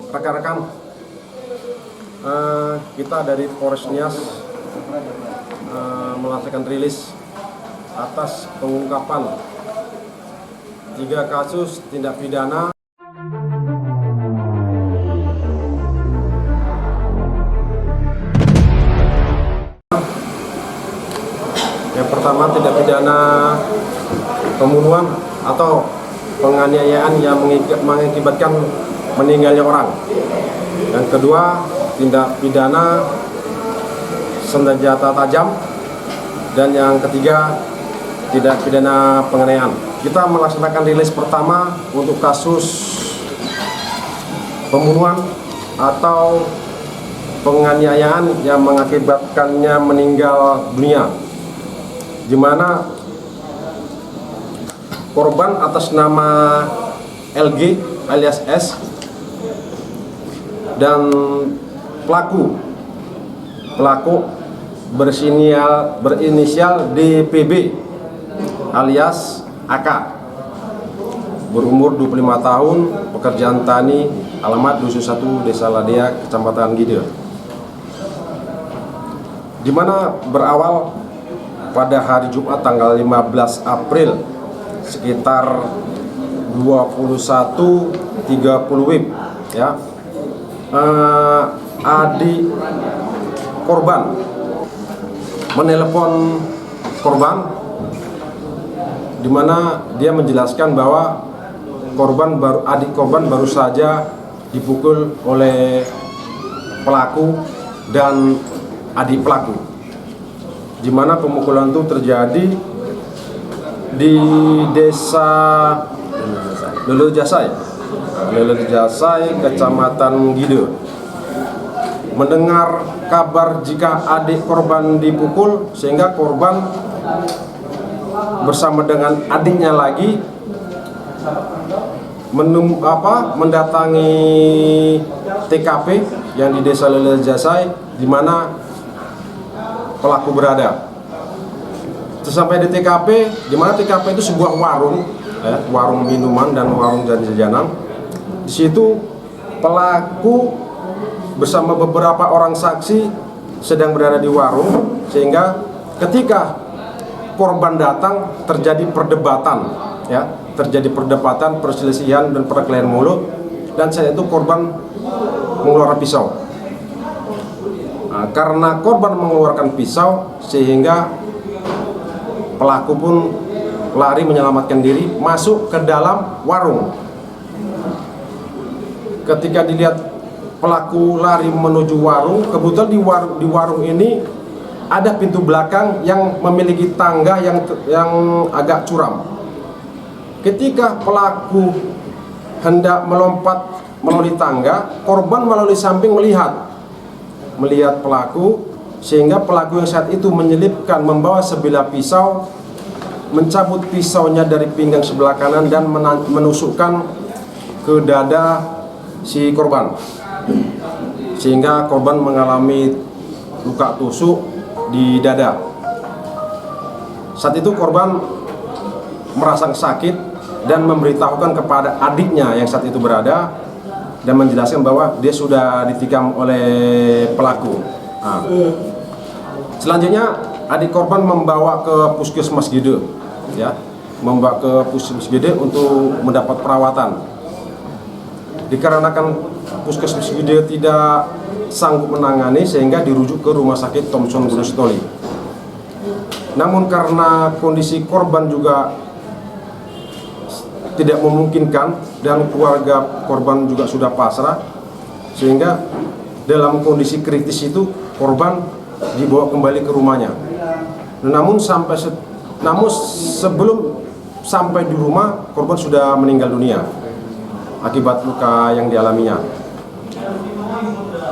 rekan-rekan, kita dari Polres Nias melaksanakan rilis atas pengungkapan 3 kasus tindak pidana yang pertama tindak pidana pembunuhan atau penganiayaan yang mengakibatkan meninggalnya orang. Yang kedua, tindak pidana senjata tajam. Dan yang ketiga, tindak pidana penganiayaan. Kita melaksanakan rilis pertama untuk kasus pembunuhan atau penganiayaan yang mengakibatkannya meninggal dunia, di mana korban atas nama LG alias S dan pelaku berinisial DPB alias AK, berumur 25 tahun, pekerjaan tani, alamat Dusun 1 Desa Ladea, Kecamatan Gide, di mana berawal pada hari Jumat tanggal 15 April sekitar 21.30 WIB, ya. Adik korban menelepon korban, di mana dia menjelaskan bahwa adik korban baru saja dipukul oleh pelaku dan adik pelaku, di mana pemukulan itu terjadi di desa Lelejasai, Kecamatan Gide. Mendengar kabar jika adik korban dipukul, sehingga korban bersama dengan adiknya lagi mendatangi TKP yang di desa Lelejasai, di mana pelaku berada. Sampai di TKP, di mana TKP itu sebuah warung, warung minuman dan warung jajanan. Di situ pelaku bersama beberapa orang saksi sedang berada di warung, sehingga ketika korban datang terjadi perdebatan, perselisihan dan perkelahian mulut, dan saat itu korban mengeluarkan pisau. Nah, karena korban mengeluarkan pisau, sehingga pelaku pun lari menyelamatkan diri masuk ke dalam warung. Ketika dilihat pelaku lari menuju warung, kebetulan di warung ini ada pintu belakang yang memiliki tangga yang agak curam. Ketika pelaku hendak melompat melalui tangga, korban melalui samping melihat pelaku, sehingga pelaku yang saat itu menyelipkan membawa sebilah pisau, mencabut pisaunya dari pinggang sebelah kanan dan menusukkan ke dada si korban, sehingga korban mengalami luka tusuk di dada. Saat itu korban merasa sakit dan memberitahukan kepada adiknya yang saat itu berada, dan menjelaskan bahwa dia sudah ditikam oleh pelaku. Nah, selanjutnya adik korban membawa ke puskesmas Gide, untuk mendapat perawatan. Dikarenakan puskesmas Gide tidak sanggup menangani, sehingga dirujuk ke rumah sakit Thomson Gunung Sitoli. Namun karena kondisi korban juga tidak memungkinkan dan keluarga korban juga sudah pasrah, sehingga dalam kondisi kritis itu korban dibawa kembali ke rumahnya. Namun sebelum sampai di rumah, korban sudah meninggal dunia akibat luka yang dialaminya.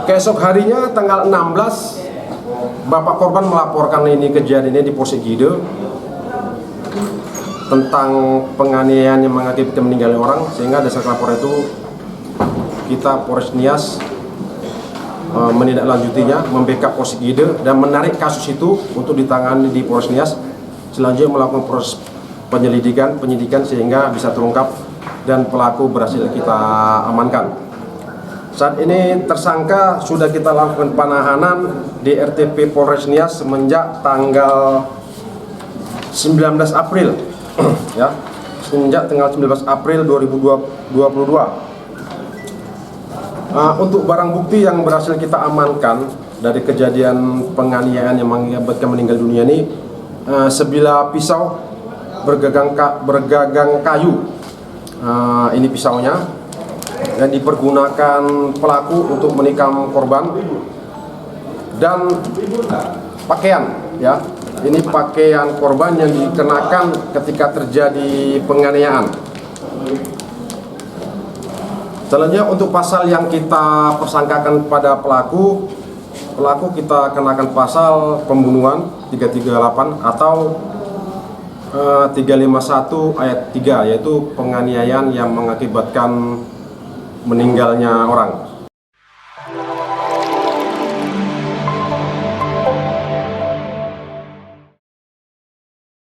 Keesok harinya tanggal 16, bapak korban melaporkan kejadian ini di Polsek Gide tentang penganiayaan yang mengakibatkan meninggalnya orang, sehingga dasar laporan itu kita Polres Nias menindaklanjutinya, membackup Polsek Gide dan menarik kasus itu untuk ditangani di Polres Nias. Selanjutnya melakukan proses penyidikan sehingga bisa terungkap dan pelaku berhasil kita amankan. Saat ini tersangka sudah kita lakukan penahanan di RTP Polres Nias semenjak tanggal 19 April ya, semenjak tanggal 19 April 2022. Untuk barang bukti yang berhasil kita amankan dari kejadian penganiayaan yang mengakibatkan meninggal dunia ini, sebilah pisau bergagang kayu. Ini pisaunya yang dipergunakan pelaku untuk menikam korban, dan pakaian ya. Ini pakaian korban yang dikenakan ketika terjadi penganiayaan. Selanjutnya untuk pasal yang kita persangkakan pada pelaku kita kenakan pasal pembunuhan 338 atau 351 ayat 3, yaitu penganiayaan yang mengakibatkan meninggalnya orang.